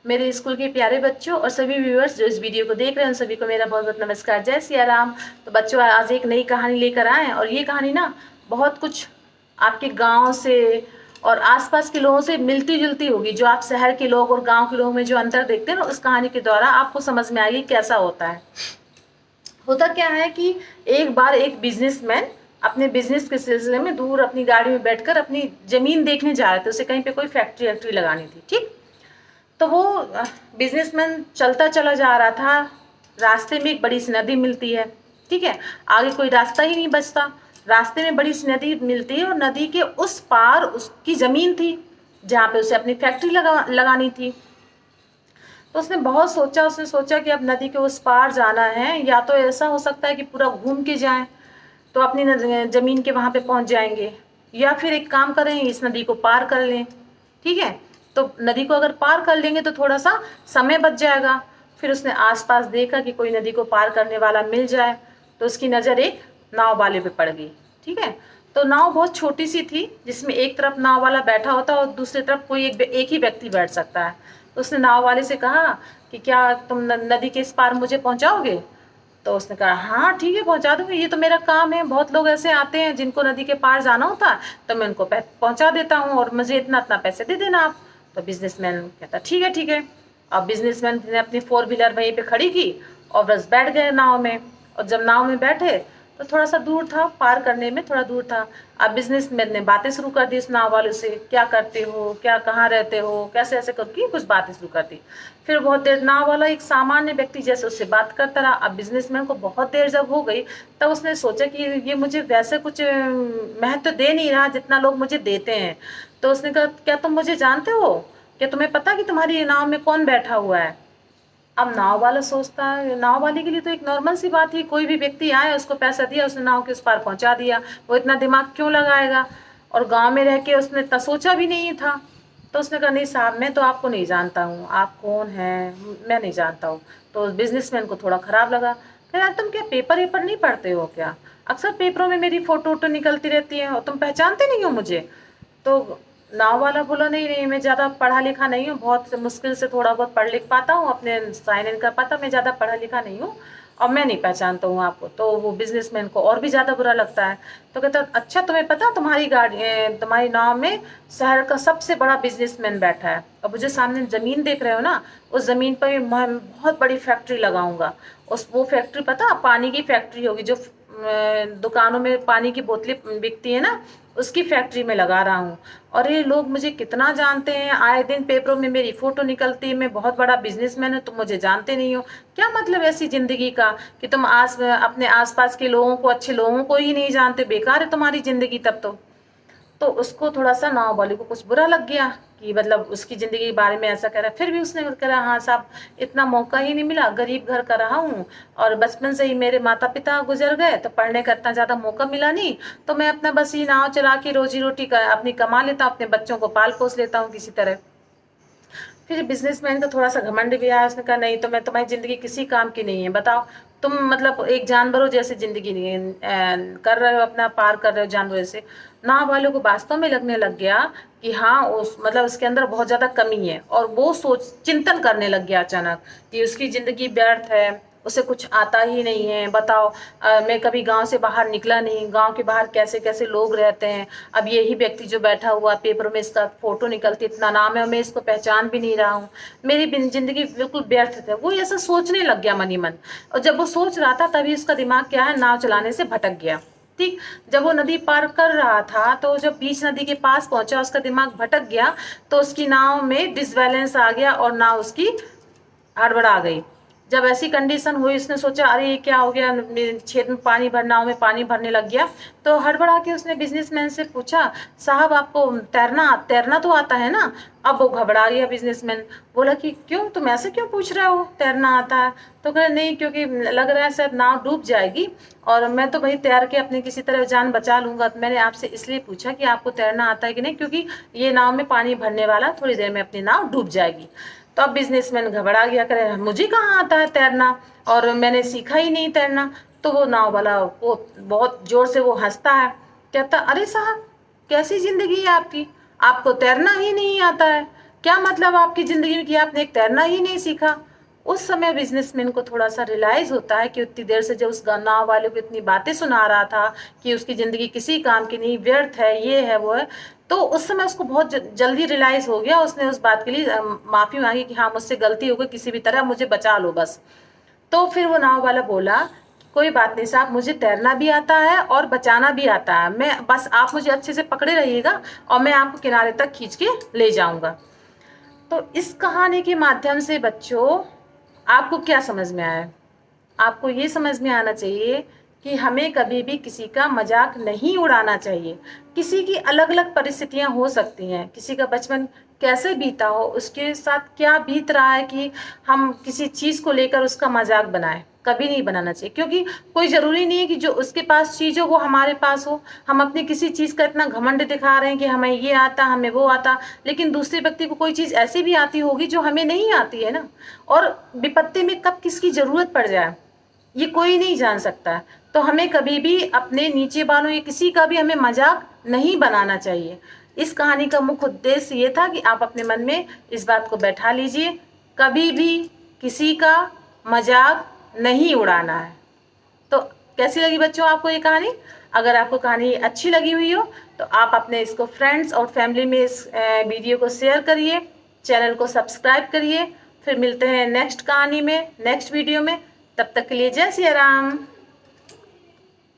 मेरे स्कूल के प्यारे बच्चों और सभी व्यूअर्स जो इस वीडियो को देख रहे हैं उन सभी को मेरा बहुत बहुत नमस्कार। जय सिया राम। तो बच्चों, आज एक नई कहानी लेकर आए हैं और ये कहानी ना बहुत कुछ आपके गांव से और आसपास के लोगों से मिलती जुलती होगी। जो आप शहर के लोग और गांव के लोगों में जो अंतर देखते हैं ना, उस कहानी के द्वारा आपको समझ में आएगी कैसा होता है। होता क्या है कि एक बार एक बिजनेसमैन अपने बिजनेस के सिलसिले में दूर अपनी गाड़ी में बैठकर अपनी जमीन देखने जा रहे थे। उसे कहीं पे कोई फैक्ट्री वैक्ट्री लगानी थी। ठीक, तो वो बिजनेसमैन चलता चला जा रहा था। रास्ते में एक बड़ी सी नदी मिलती है। ठीक है, आगे कोई रास्ता ही नहीं बचता। रास्ते में बड़ी सी नदी मिलती है और नदी के उस पार उसकी ज़मीन थी जहाँ पे उसे अपनी फैक्ट्री लगानी थी। तो उसने बहुत सोचा। उसने सोचा कि अब नदी के उस पार जाना है, या तो ऐसा हो सकता है कि पूरा घूम के जाएं तो अपनी ज़मीन के वहाँ पे पहुँच जाएंगे, या फिर एक काम करें, इस नदी को पार कर लें। ठीक है, तो नदी को अगर पार कर लेंगे तो थोड़ा सा समय बच जाएगा। फिर उसने आसपास देखा कि कोई नदी को पार करने वाला मिल जाए, तो उसकी नज़र एक नाव वाले पे पड़ गई। ठीक है, तो नाव बहुत छोटी सी थी जिसमें एक तरफ नाव वाला बैठा होता और दूसरी तरफ कोई एक ही व्यक्ति बैठ सकता है। तो उसने नाव वाले से कहा कि क्या तुम नदी के इस पार मुझे पहुंचाओगे? तो उसने कहा हाँ ठीक है, पहुंचा दूंगी, ये तो मेरा काम है। बहुत लोग ऐसे आते हैं जिनको नदी के पार जाना होता है, तो मैं उनको पहुंचा देता हूँ और मुझे इतना इतना पैसे दे देना आप। तो बिजनेसमैन कहता ठीक है ठीक है। अब बिजनेसमैन ने अपनी 4 व्हीलर वहीं पे खड़ी की और बस बैठ गए नाव में। और जब नाव में बैठे तो थोड़ा सा दूर था, पार करने में थोड़ा दूर था। अब बिजनेसमैन ने बातें शुरू कर दी उस नाव वाले से, क्या करते हो, क्या कहाँ रहते हो, कैसे ऐसे करके कुछ बातें शुरू कर दी। फिर बहुत देर नाव वाला एक सामान्य व्यक्ति जैसे उससे बात करता रहा। अब बिजनेसमैन को बहुत देर जब हो गई, तब उसने सोचा कि ये मुझे वैसे कुछ महत्व दे नहीं रहा जितना लोग मुझे देते हैं। तो उसने कहा क्या तुम मुझे जानते हो? क्या तुम्हें पता कि तुम्हारी नाव में कौन बैठा हुआ है? अब नाव वाला सोचता है, नाव वाले के लिए तो एक नॉर्मल सी बात है, कोई भी व्यक्ति आए, उसको पैसा दिया, उसने नाव के उस पार पहुंचा दिया, वो इतना दिमाग क्यों लगाएगा? और गांव में रह के उसने इतना सोचा भी नहीं था। तो उसने कहा नहीं साहब, मैं तो आपको नहीं जानता हूँ, आप कौन हैं मैं नहीं जानता हूँ। तो बिजनेसमैन को थोड़ा खराब लगा। कह यार तुम क्या पेपर वेपर नहीं पढ़ते हो क्या? अक्सर पेपरों में मेरी फोटो वोटो निकलती रहती है और तुम पहचानते नहीं हो मुझे? तो नाव वाला बोला नहीं नहीं, मैं ज़्यादा पढ़ा लिखा नहीं हूँ, बहुत मुश्किल से थोड़ा बहुत पढ़ लिख पाता हूँ, अपने साइन इन कर पाता, मैं ज़्यादा पढ़ा लिखा नहीं हूँ और मैं नहीं पहचानता हूँ आपको। तो वो बिजनेसमैन को और भी ज़्यादा बुरा लगता है। तो कहता अच्छा तुम्हें पता तुम्हारी गाड़ी तुम्हारी नाव में शहर का सबसे बड़ा बिजनेसमैन बैठा है, और मुझे सामने ज़मीन देख रहे हो ना, उस ज़मीन पर मैं बहुत बड़ी फैक्ट्री लगाऊंगा। वो फैक्ट्री पता पानी की फैक्ट्री होगी, जो दुकानों में पानी की बोतलें बिकती है ना, उसकी फैक्ट्री में लगा रहा हूँ। और ये लोग मुझे कितना जानते हैं, आए दिन पेपरों में मेरी फोटो निकलती है, मैं बहुत बड़ा बिजनेसमैन हूँ, तुम मुझे जानते नहीं हो। क्या मतलब ऐसी जिंदगी का कि तुम अपने आसपास के लोगों को, अच्छे लोगों को ही नहीं जानते? बेकार है तुम्हारी जिंदगी तब तो उसको थोड़ा सा नाव वाले को कुछ बुरा लग गया कि मतलब उसकी ज़िंदगी के बारे में ऐसा कह रहा है। फिर भी उसने कहा हाँ साहब, इतना मौका ही नहीं मिला, गरीब घर का रहा हूँ और बचपन से ही मेरे माता पिता गुजर गए, तो पढ़ने का इतना ज़्यादा मौका मिला नहीं, तो मैं अपना बस ये नाव चला के रोजी रोटी अपनी कमा लेता हूँ, अपने बच्चों को पाल पोस लेता हूँ किसी तरह। फिर बिजनेसमैन का थोड़ा सा घमंड भी आया। उसने कहा नहीं, तो मैं तुम्हारी ज़िंदगी किसी काम की नहीं है, बताओ तुम मतलब एक जानवरों जैसे ज़िंदगी नहीं कर रहे हो, अपना पार कर रहे हो जानवरों से। नाव वालों को वास्तव में लगने लग गया कि हाँ उस मतलब उसके अंदर बहुत ज़्यादा कमी है, और वो सोच चिंतन करने लग गया अचानक कि उसकी ज़िंदगी व्यर्थ है, उसे कुछ आता ही नहीं है। बताओ मैं कभी गांव से बाहर निकला नहीं, गांव के बाहर कैसे कैसे लोग रहते हैं, अब यही व्यक्ति जो बैठा हुआ पेपर में इसका फोटो निकलती, इतना नाम है और मैं इसको पहचान भी नहीं रहा हूँ, मेरी जिंदगी बिल्कुल व्यर्थ है। वो ऐसा सोचने लग गया मन ही मन। और जब वो सोच रहा था तभी उसका दिमाग क्या है, नाव चलाने से भटक गया। ठीक, जब वो नदी पार कर रहा था तो जब बीच नदी के पास पहुंचा उसका दिमाग भटक गया, तो उसकी नाव में डिसबैलेंस आ गया और नाव उसकी हड़बड़ा गई। जब ऐसी कंडीशन हुई उसने सोचा अरे ये क्या हो गया, छेद में पानी भरना में पानी भरने लग गया। तो हड़बड़ा के उसने बिजनेसमैन से पूछा साहब आपको तैरना तैरना तो आता है ना? अब वो घबरा गया बिजनेसमैन, बोला कि क्यों तुम ऐसे क्यों पूछ रहे हो, तैरना आता है? तो कह नहीं, क्योंकि लग रहा है शायद नाव डूब जाएगी और मैं तो भाई तैर के अपनी किसी तरह जान बचा लूंगा, तो मैंने आपसे इसलिए पूछा कि आपको तैरना आता है कि नहीं, क्योंकि ये नाव में पानी भरने वाला, थोड़ी देर में अपनी नाव डूब जाएगी। तो अब बिजनेसमैन घबरा गया, करे मुझे कहाँ आता है तैरना और मैंने सीखा ही नहीं तैरना। तो वो नाव वाला वो बहुत जोर से वो हंसता है, कहता अरे साहब कैसी जिंदगी है आपकी, आपको तैरना ही नहीं आता है, क्या मतलब आपकी ज़िंदगी में कि आपने एक तैरना ही नहीं सीखा। उस समय बिजनेसमैन को थोड़ा सा रियलाइज़ होता है कि उतनी देर से जो उस नाव वाले को इतनी बातें सुना रहा था कि उसकी ज़िंदगी किसी काम की नहीं, व्यर्थ है, ये है वो है, तो उस समय उसको बहुत जल्दी रियलाइज़ हो गया। उसने उस बात के लिए माफ़ी मांगी कि हाँ मुझसे गलती हो गई, किसी भी तरह मुझे बचा लो बस। तो फिर वो नाव वाला बोला कोई बात नहीं साहब, मुझे तैरना भी आता है और बचाना भी आता है, मैं बस आप मुझे अच्छे से पकड़े रहिएगा और मैं आपको किनारे तक खींच के ले जाऊंगा। तो इस कहानी के माध्यम से बच्चों आपको क्या समझ में आया? आपको ये समझ में आना चाहिए कि हमें कभी भी किसी का मजाक नहीं उड़ाना चाहिए। किसी की अलग अलग परिस्थितियां हो सकती हैं, किसी का बचपन कैसे बीता हो, उसके साथ क्या बीत रहा है कि हम किसी चीज़ को लेकर उसका मजाक बनाएं, कभी नहीं बनाना चाहिए। क्योंकि कोई ज़रूरी नहीं है कि जो उसके पास चीज़ हो वो हमारे पास हो। हम अपनी किसी चीज़ का इतना घमंड दिखा रहे हैं कि हमें ये आता, हमें वो आता, लेकिन दूसरे व्यक्ति को कोई चीज़ ऐसी भी आती होगी जो हमें नहीं आती है ना। और विपत्ति में कब किसकी ज़रूरत पड़ जाए ये कोई नहीं जान सकता। तो हमें कभी भी अपने नीचे वालों या किसी का भी हमें मजाक नहीं बनाना चाहिए। इस कहानी का मुख्य उद्देश्य ये था कि आप अपने मन में इस बात को बैठा लीजिए, कभी भी किसी का मजाक नहीं उड़ाना है। तो कैसी लगी बच्चों आपको ये कहानी? अगर आपको कहानी अच्छी लगी हुई हो तो आप अपने इसको फ्रेंड्स और फैमिली में इस वीडियो को शेयर करिए, चैनल को सब्सक्राइब करिए। फिर मिलते हैं नेक्स्ट कहानी में, नेक्स्ट वीडियो में। तब तक के लिए जय सिया राम।